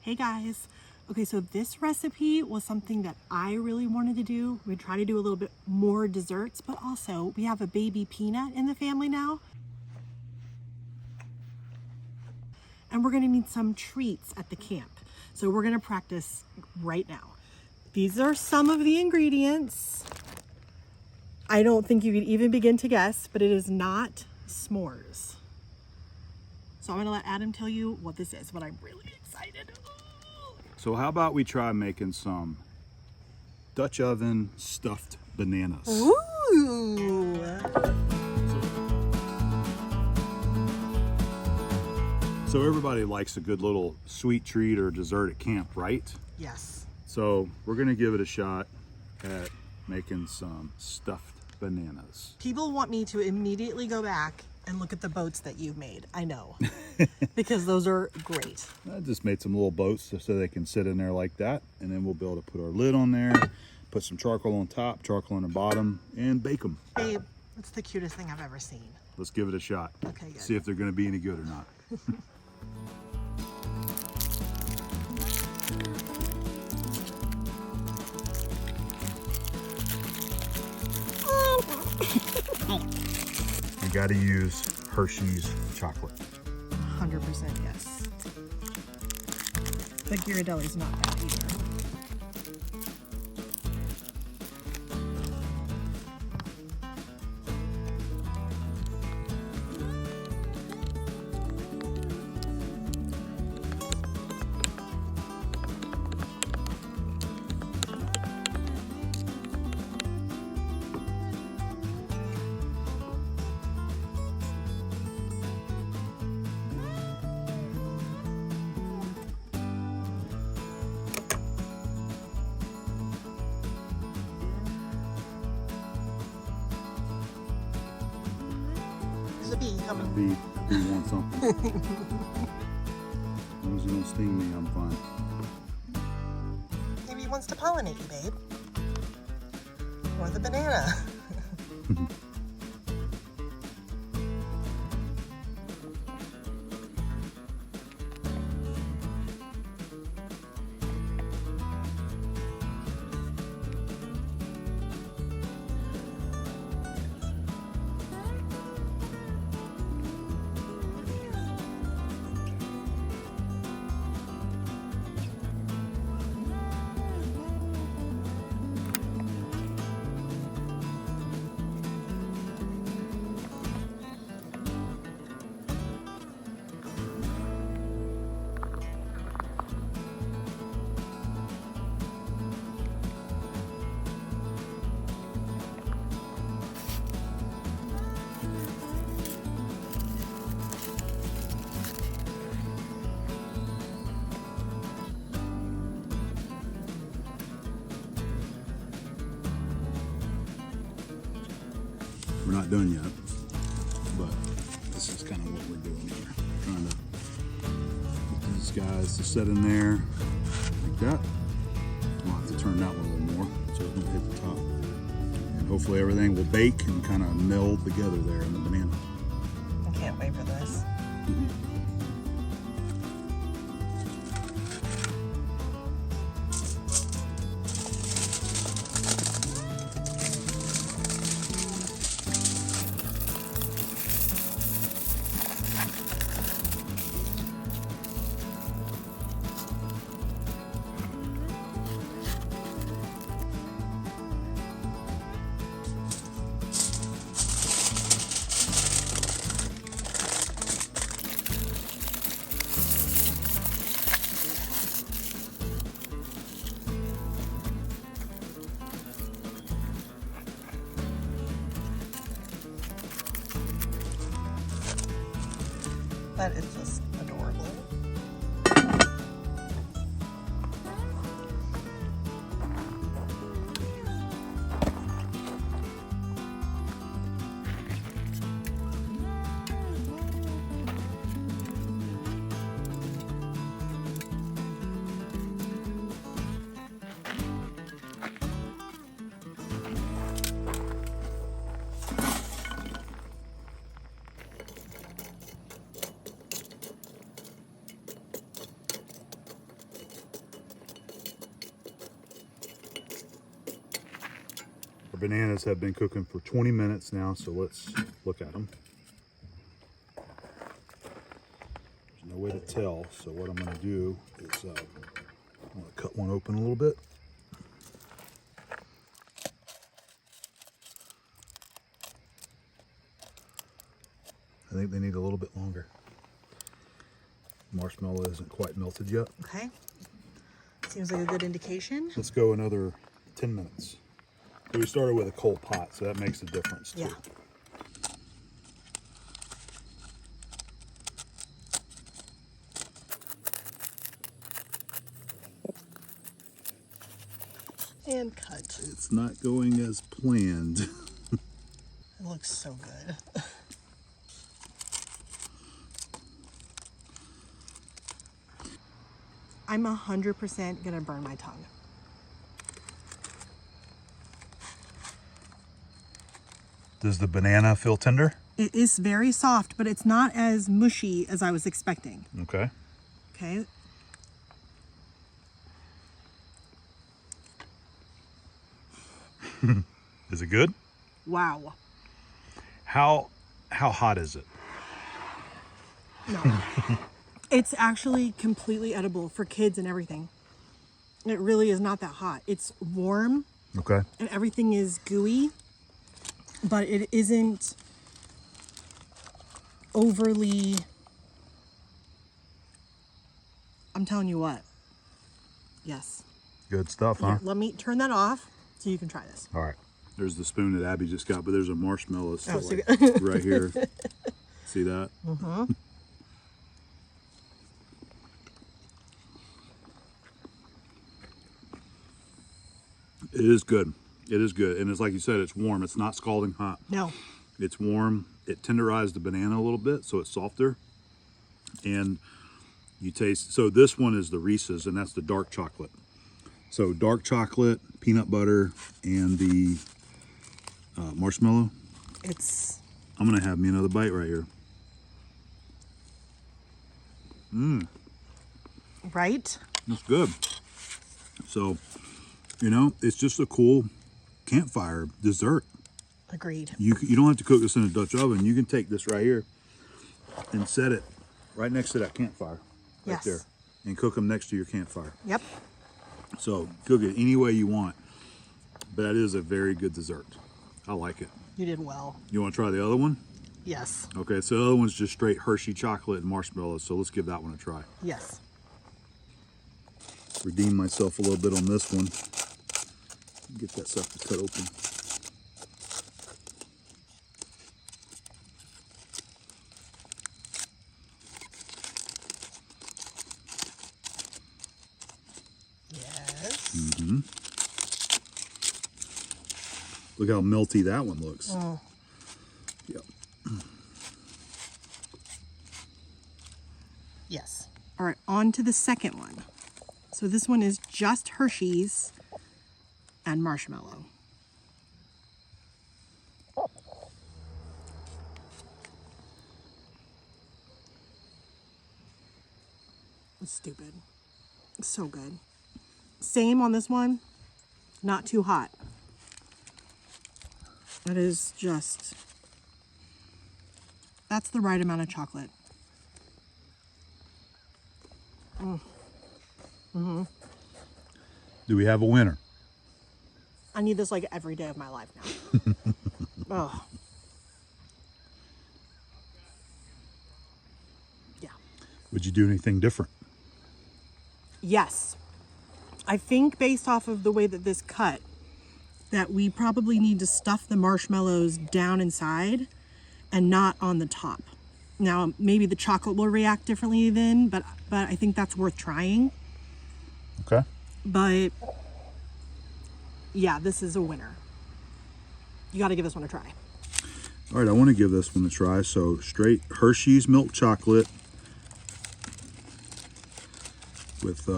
Hey guys. Okay, so this recipe was something that I really wanted to do. We try to do a little bit more desserts, but also we have a baby peanut in the family now. And we're gonna need some treats at the camp. So we're gonna practice right now. These are some of the ingredients. I don't think you could even begin to guess, but it is not s'mores. So I'm gonna let Adam tell you what this is, but I'm really excited. So how about we try making some Dutch oven stuffed bananas? Ooh! So everybody likes a good little sweet treat or dessert at camp, right? Yes. So we're gonna give it a shot at making some stuffed bananas. People want me to immediately go back and look at the boats that you've made. I know, because those are great. I just made some little boats just so they can sit in there like that, and then we'll be able to put our lid on there, put some charcoal on top, charcoal on the bottom, and bake them. Babe, that's the cutest thing I've ever seen. Let's give it a shot. Okay, good. See if they're gonna be any good or not. You gotta use Hershey's chocolate. 100% yes. The Ghirardelli's not bad either. There's a bee coming. Bee wants something. As long as you don't sting me, I'm fine. Maybe he wants to pollinate you, babe. Or the banana. We're not done yet, but this is kind of what we're doing here. Trying to get these guys to set in there like that. We'll have to turn that one a little more so it won't hit the top. And hopefully everything will bake and kind of meld together there in the banana. I can't wait for this. That is just adorable. Our bananas have been cooking for 20 minutes now, so let's look at them. There's no way to tell, so what I'm going to do is I'm going to cut one open a little bit. I think they need a little bit longer. Marshmallow isn't quite melted yet. Okay. Seems like a good indication. Let's go another 10 minutes. So we started with a cold pot, so that makes a difference too. Yeah. And cut. It's not going as planned. It looks so good. I'm 100% gonna burn my tongue. Does the banana feel tender? It is very soft, but it's not as mushy as I was expecting. Okay. Okay. Is it good? Wow. How hot is it? No. It's actually completely edible for kids and everything. It really is not that hot. It's warm. Okay. And everything is gooey, but it isn't overly, I'm telling you what. Yes. Good stuff, huh? Here, let me turn that off so you can try this. All right. There's the spoon that Abby just got, but there's a marshmallow still so right here. See that? Mm-hmm. It is good. It is good. And it's like you said, it's warm. It's not scalding hot. No. It's warm. It tenderized the banana a little bit, so it's softer. And you taste, so this one is the Reese's, and that's the dark chocolate. So dark chocolate, peanut butter, and the marshmallow. I'm gonna have me another bite right here. Right? That's good. So, you know, it's just a cool campfire dessert. Agreed. You don't have to cook this in a Dutch oven. You can take this right here and set it right next to that campfire, right Yes. there, and cook them next to your campfire. Yep. So cook it any way you want, but that is a very good dessert. I like it. You did well. You want to try the other one? Yes. Okay, so the other one's just straight Hershey chocolate and marshmallows, so let's give that one a try. Yes. Redeem myself a little bit on this one. Get that sucker cut open. Yes. Mm-hmm. Look how melty that one looks. Oh. Yep. Yes. All right, on to the second one. So this one is just Hershey's and marshmallow. It's stupid. It's so good. Same on this one, not too hot. It is just, that's the right amount of chocolate. Do we have a winner? I need this like every day of my life now. Oh. Yeah. Would you do anything different? Yes. I think based off of the way that this cut, that we probably need to stuff the marshmallows down inside and not on the top. Now, maybe the chocolate will react differently then, but I think that's worth trying. Okay. But yeah, this is a winner. You got to give this one a try. All right, I want to give this one a try. So straight Hershey's milk chocolate with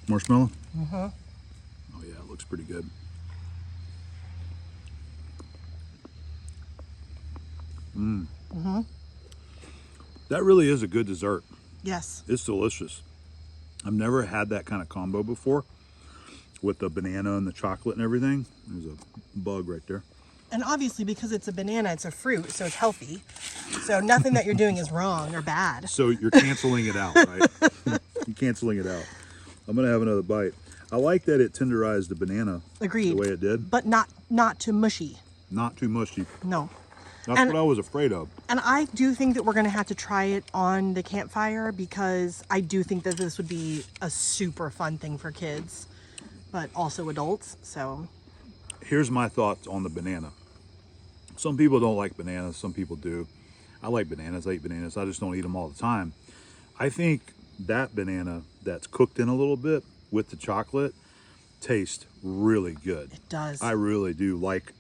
marshmallow. Oh yeah, it looks pretty good. That really is a good dessert. Yes. It's delicious. I've never had that kind of combo before. with the banana and the chocolate and everything. There's a bug right there. And obviously, because it's a banana, it's a fruit, so it's healthy. So nothing that you're doing is wrong or bad. So you're canceling it out, right? You're canceling it out. I'm gonna have another bite. I like that it tenderized the banana. Agreed. The way it did. But not too mushy. Not too mushy. No. That's what I was afraid of. And I do think that we're going to have to try it on the campfire, because I do think that this would be a super fun thing for kids, but also adults. So here's my thoughts on the banana. Some people don't like bananas, some people do. I like bananas, I eat bananas, I just don't eat them all the time. I think that banana that's cooked in a little bit with the chocolate tastes really good. it does. I really do like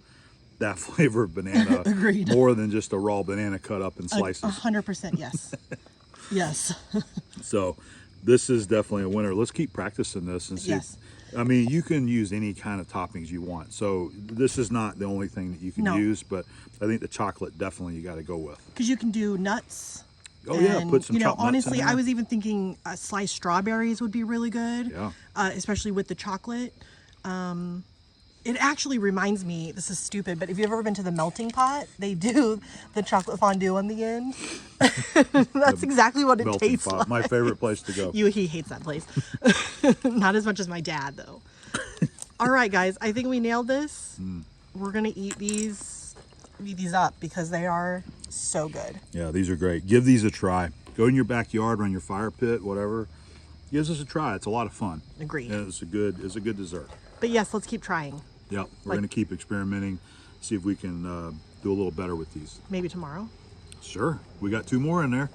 that flavor of banana. Agreed. More than just a raw banana cut up in slices. 100% yes. Yes. So this is definitely a winner. Let's keep practicing this and see. Yes. I mean, you can use any kind of toppings you want. So this is not the only thing that you can use, but I think the chocolate definitely you got to go with. Because you can do nuts. Oh yeah, put some chopped nuts in honestly, there. I was even thinking sliced strawberries would be really good. Yeah. Especially with the chocolate. It actually reminds me, this is stupid, but if you've ever been to the melting pot, they do the chocolate fondue on the end. That's exactly what it Melting tastes pot, like. my favorite place to go. He hates that place. Not as much as my dad, though. All right, guys, I think we nailed this. We're gonna eat these up because they are so good. Yeah, these are great. Give these a try. Go in your backyard, run your fire pit, whatever. Give this a try. It's a lot of fun. Agreed. And it's a good dessert. But yes, let's keep trying. Yep, we're going to keep experimenting, see if we can do a little better with these. Maybe tomorrow. Sure, we got 2 more in there.